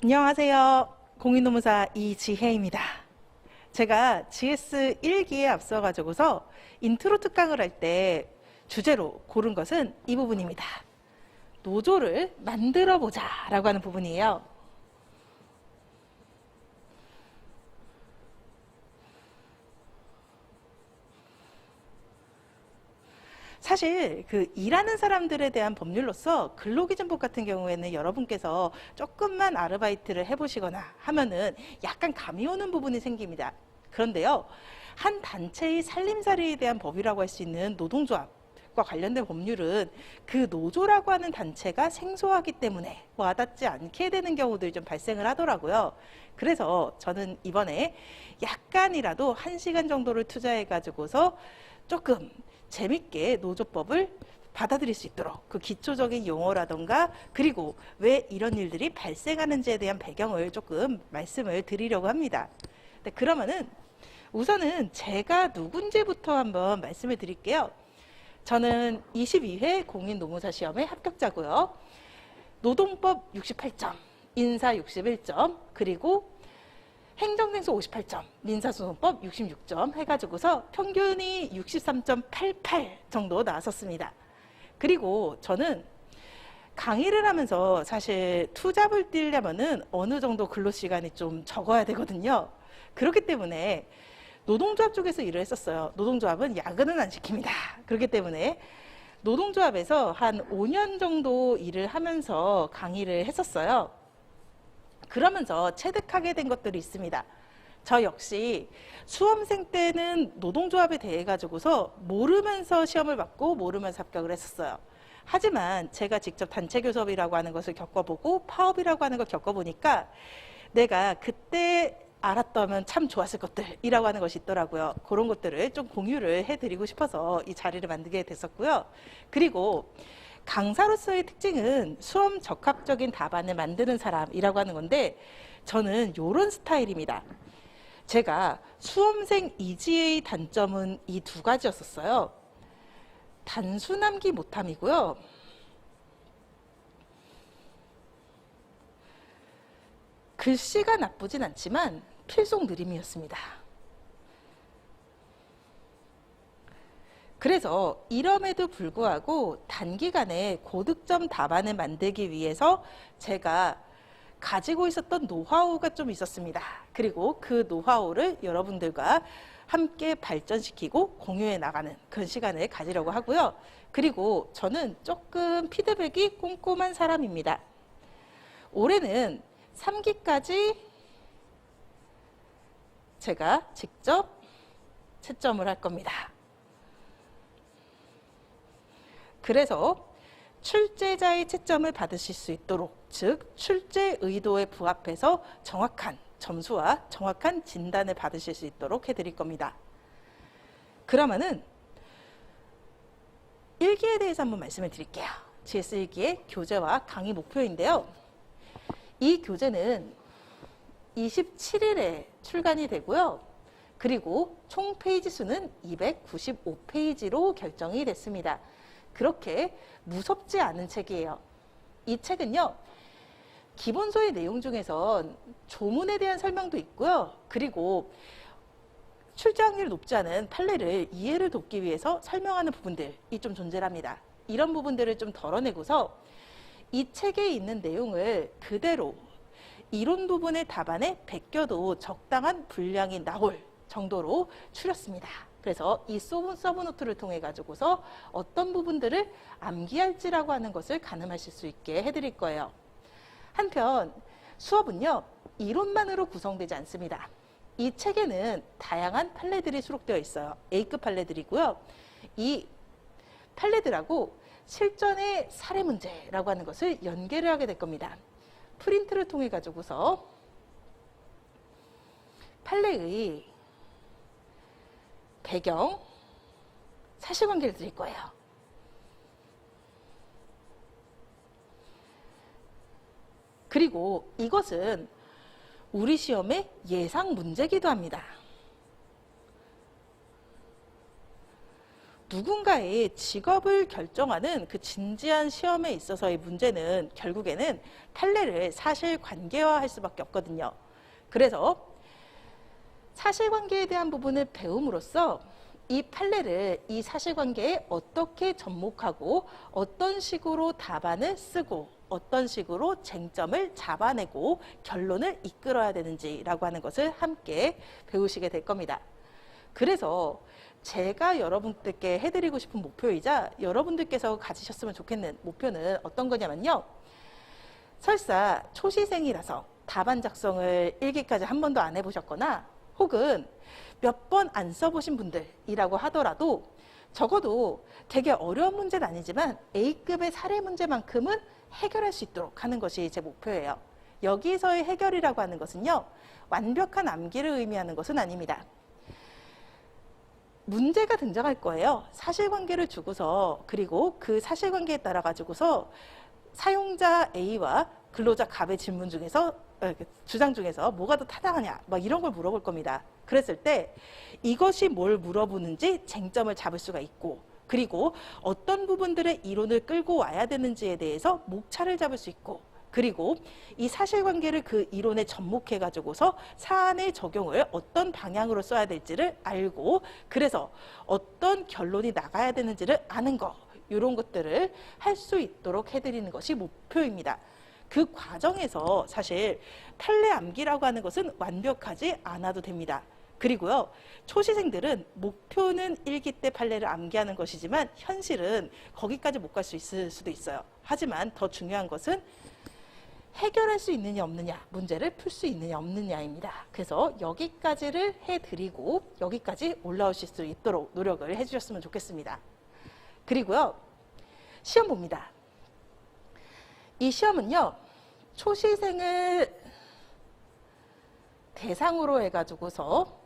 안녕하세요. 공인노무사 이지혜입니다. 제가 GS 1기에 앞서 가지고서 인트로 특강을 할 때 주제로 고른 것은 이 부분입니다. 노조를 만들어 보자 라고 하는 부분이에요. 사실 그 일하는 사람들에 대한 법률로서 근로기준법 같은 경우에는 여러분께서 조금만 아르바이트를 해보시거나 하면은 약간 감이 오는 부분이 생깁니다. 그런데요, 한 단체의 살림살이에 대한 법이라고 할 수 있는 노동조합과 관련된 법률은 그 노조라고 하는 단체가 생소하기 때문에 와닿지 않게 되는 경우들이 좀 발생을 하더라고요. 그래서 저는 이번에 약간이라도 1시간 정도를 투자해 가지고서 조금 재밌게 노조법을 받아들일 수 있도록 그 기초적인 용어라던가 그리고 왜 이런 일들이 발생하는지에 대한 배경을 조금 말씀을 드리려고 합니다. 네, 그러면은 우선은 제가 누군지부터 한번 말씀을 드릴게요. 저는 22회 공인노무사 시험의 합격자고요. 노동법 68점, 인사 61점, 그리고 행정생소 58점, 민사소송법 66점 해가지고서 평균이 63.88 정도 나왔었습니다. 그리고 저는 강의를 하면서 사실 투잡을 뛰려면은 어느 정도 근로시간이 좀 적어야 되거든요. 그렇기 때문에 노동조합 쪽에서 일을 했었어요. 노동조합은 야근은 안 시킵니다. 그렇기 때문에 노동조합에서 한 5년 정도 일을 하면서 강의를 했었어요. 그러면서 체득하게 된 것들이 있습니다. 저 역시 수험생 때는 노동조합에 대해 가지고서 모르면서 시험을 받고 모르면서 합격을 했었어요. 하지만 제가 직접 단체교섭이라고 하는 것을 겪어보고 파업이라고 하는 걸 겪어보니까 내가 그때 알았다면 참 좋았을 것들이라고 하는 것이 있더라고요. 그런 것들을 좀 공유를 해드리고 싶어서 이 자리를 만들게 됐었고요. 그리고 강사로서의 특징은 수험 적합적인 답안을 만드는 사람이라고 하는 건데 저는 이런 스타일입니다. 제가 수험생 이지의 단점은 이 두 가지였었어요. 단순함기 못함이고요. 글씨가 나쁘진 않지만 필속 느림이었습니다. 그래서 이럼에도 불구하고 단기간에 고득점 답안을 만들기 위해서 제가 가지고 있었던 노하우가 좀 있었습니다. 그리고 그 노하우를 여러분들과 함께 발전시키고 공유해 나가는 그런 시간을 가지려고 하고요. 그리고 저는 조금 피드백이 꼼꼼한 사람입니다. 올해는 3기까지 제가 직접 채점을 할 겁니다. 그래서 출제자의 채점을 받으실 수 있도록, 즉 출제 의도에 부합해서 정확한 점수와 정확한 진단을 받으실 수 있도록 해드릴 겁니다. 그러면은 1기에 대해서 한번 말씀을 드릴게요. GS 1기의 교재와 강의 목표인데요. 이 교재는 27일에 출간이 되고요. 그리고 총 페이지 수는 295페이지로 결정이 됐습니다. 그렇게 무섭지 않은 책이에요. 이 책은요, 기본서의 내용 중에선 조문에 대한 설명도 있고요. 그리고 출제 확률이 높지 않은 판례를 이해를 돕기 위해서 설명하는 부분들이 좀 존재합니다. 이런 부분들을 좀 덜어내고서 이 책에 있는 내용을 그대로 이론 부분의 답안에 베껴도 적당한 분량이 나올 정도로 추렸습니다. 그래서 이 서브노트를 통해 가지고서 어떤 부분들을 암기할지라고 하는 것을 가늠하실 수 있게 해드릴 거예요. 한편 수업은요, 이론만으로 구성되지 않습니다. 이 책에는 다양한 판례들이 수록되어 있어요. A급 판례들이고요. 이 판례들하고 실전의 사례 문제라고 하는 것을 연계를 하게 될 겁니다. 프린트를 통해 가지고서 판례의 배경, 사실관계를 드릴 거예요. 그리고 이것은 우리 시험의 예상 문제기도 합니다. 누군가의 직업을 결정하는 그 진지한 시험에 있어서의 문제는 결국에는 판례를 사실관계화할 수밖에 없거든요. 그래서 사실관계에 대한 부분을 배움으로써 이 판례를 이 사실관계에 어떻게 접목하고 어떤 식으로 답안을 쓰고 어떤 식으로 쟁점을 잡아내고 결론을 이끌어야 되는지라고 하는 것을 함께 배우시게 될 겁니다. 그래서 제가 여러분들께 해드리고 싶은 목표이자 여러분들께서 가지셨으면 좋겠는 목표는 어떤 거냐면요. 설사 초시생이라서 답안 작성을 일기까지 한 번도 안 해보셨거나 혹은 몇 번 안 써보신 분들이라고 하더라도 적어도 되게 어려운 문제는 아니지만 A급의 사례 문제만큼은 해결할 수 있도록 하는 것이 제 목표예요. 여기서의 해결이라고 하는 것은요. 완벽한 암기를 의미하는 것은 아닙니다. 문제가 등장할 거예요. 사실관계를 주고서 그리고 그 사실관계에 따라 가지고서 사용자 A와 근로자 갑의 질문 중에서 주장 중에서 뭐가 더 타당하냐 막 이런 걸 물어볼 겁니다. 그랬을 때 이것이 뭘 물어보는지 쟁점을 잡을 수가 있고 그리고 어떤 부분들의 이론을 끌고 와야 되는지에 대해서 목차를 잡을 수 있고 그리고 이 사실관계를 그 이론에 접목해 가지고서 사안의 적용을 어떤 방향으로 써야 될지를 알고 그래서 어떤 결론이 나가야 되는지를 아는 거 이런 것들을 할 수 있도록 해드리는 것이 목표입니다. 그 과정에서 사실 판례 암기라고 하는 것은 완벽하지 않아도 됩니다. 그리고요, 초시생들은 목표는 일기 때 판례를 암기하는 것이지만 현실은 거기까지 못 갈 수 있을 수도 있어요. 하지만 더 중요한 것은 해결할 수 있느냐 없느냐, 문제를 풀 수 있느냐 없느냐입니다. 그래서 여기까지를 해드리고 여기까지 올라오실 수 있도록 노력을 해주셨으면 좋겠습니다. 그리고요, 시험 봅니다. 이 시험은요, 초시생을 대상으로 해가지고서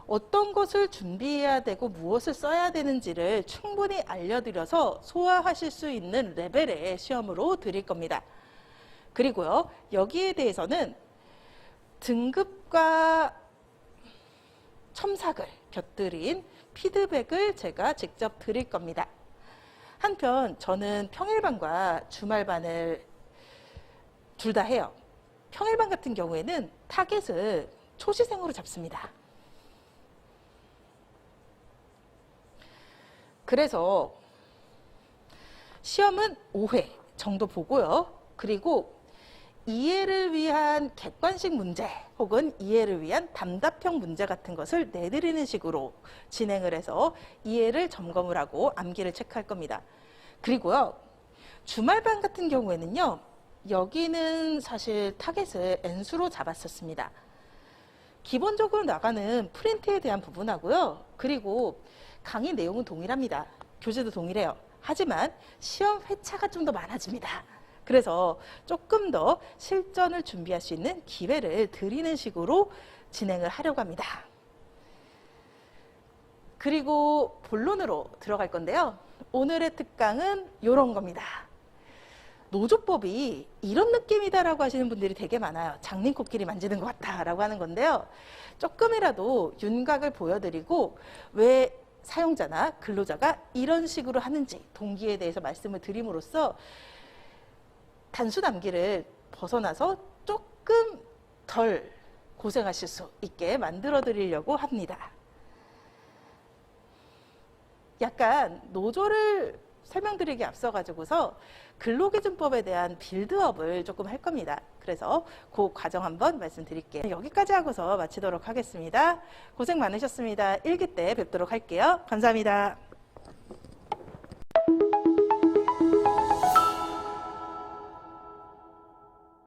어떤 것을 준비해야 되고 무엇을 써야 되는지를 충분히 알려드려서 소화하실 수 있는 레벨의 시험으로 드릴 겁니다. 그리고요, 여기에 대해서는 등급과 첨삭을 곁들인 피드백을 제가 직접 드릴 겁니다. 한편 저는 평일반과 주말반을 둘 다 해요. 평일반 같은 경우에는 타겟을 초시생으로 잡습니다. 그래서 시험은 5회 정도 보고요. 그리고 이해를 위한 객관식 문제 혹은 이해를 위한 답답형 문제 같은 것을 내드리는 식으로 진행을 해서 이해를 점검을 하고 암기를 체크할 겁니다. 그리고요, 주말반 같은 경우에는요, 여기는 사실 타겟을 N수로 잡았었습니다. 기본적으로 나가는 프린트에 대한 부분하고요. 그리고 강의 내용은 동일합니다. 교재도 동일해요. 하지만 시험 회차가 좀 더 많아집니다. 그래서 조금 더 실전을 준비할 수 있는 기회를 드리는 식으로 진행을 하려고 합니다. 그리고 본론으로 들어갈 건데요. 오늘의 특강은 이런 겁니다. 노조법이 이런 느낌이다라고 하시는 분들이 되게 많아요. 장님코끼리 만지는 것 같다라고 하는 건데요. 조금이라도 윤곽을 보여드리고 왜 사용자나 근로자가 이런 식으로 하는지 동기에 대해서 말씀을 드림으로써 단순 암기를 벗어나서 조금 덜 고생하실 수 있게 만들어 드리려고 합니다. 약간 노조를 설명드리기 앞서 가지고서 근로기준법에 대한 빌드업을 조금 할 겁니다. 그래서 그 과정 한번 말씀드릴게요. 여기까지 하고서 마치도록 하겠습니다. 고생 많으셨습니다. 일기 때 뵙도록 할게요. 감사합니다.